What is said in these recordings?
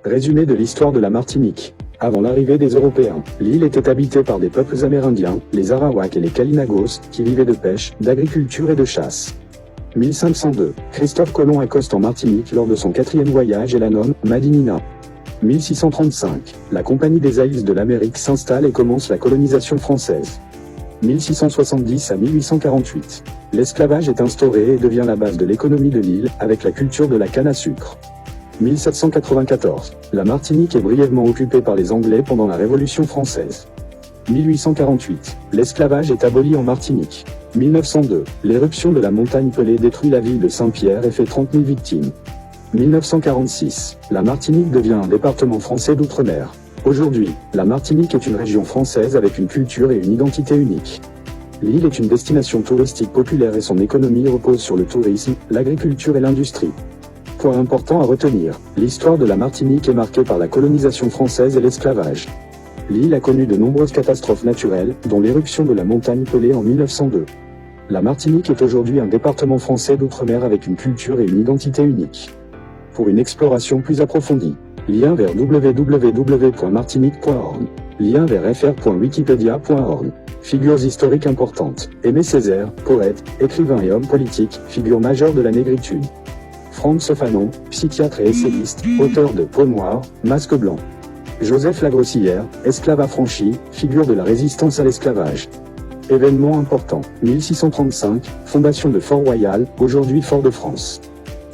Résumé de l'histoire de la Martinique. Avant l'arrivée des Européens, l'île était habitée par des peuples amérindiens, les Arawaks et les Kalinagos, qui vivaient de pêche, d'agriculture et de chasse. 1502, Christophe Colomb accoste en Martinique lors de son 4e voyage et la nomme Madinina. 1635, la Compagnie des Aïs de l'Amérique s'installe et commence la colonisation française. 1670 à 1848, l'esclavage est instauré et devient la base de l'économie de l'île, avec la culture de la canne à sucre. 1794, la Martinique est brièvement occupée par les Anglais pendant la Révolution française. 1848, l'esclavage est aboli en Martinique. 1902, l'éruption de la montagne Pelée détruit la ville de Saint-Pierre et fait 30 000 victimes. 1946, la Martinique devient un département français d'outre-mer. Aujourd'hui, la Martinique est une région française avec une culture et une identité unique. L'île est une destination touristique populaire et son économie repose sur le tourisme, l'agriculture et l'industrie. Point important à retenir, l'histoire de la Martinique est marquée par la colonisation française et l'esclavage. L'île a connu de nombreuses catastrophes naturelles, dont l'éruption de la montagne Pelée en 1902. La Martinique est aujourd'hui un département français d'outre-mer avec une culture et une identité unique. Pour une exploration plus approfondie, lien vers www.martinique.org, lien vers fr.wikipedia.org. Figures historiques importantes, Aimé Césaire, poète, écrivain et homme politique, figure majeure de la négritude. Franz Fanon, psychiatre et essayiste, auteur de Peau noire, Masque blanc. Joseph Lagrossière, esclave affranchi, figure de la résistance à l'esclavage. Événements importants, 1635, fondation de Fort-Royal, aujourd'hui Fort-de-France.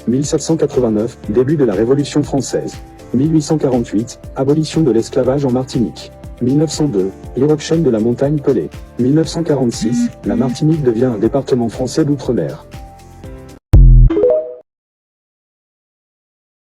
1789, début de la Révolution française. 1848, abolition de l'esclavage en Martinique. 1902, éruption de la montagne Pelée. 1946, la Martinique devient un département français d'outre-mer.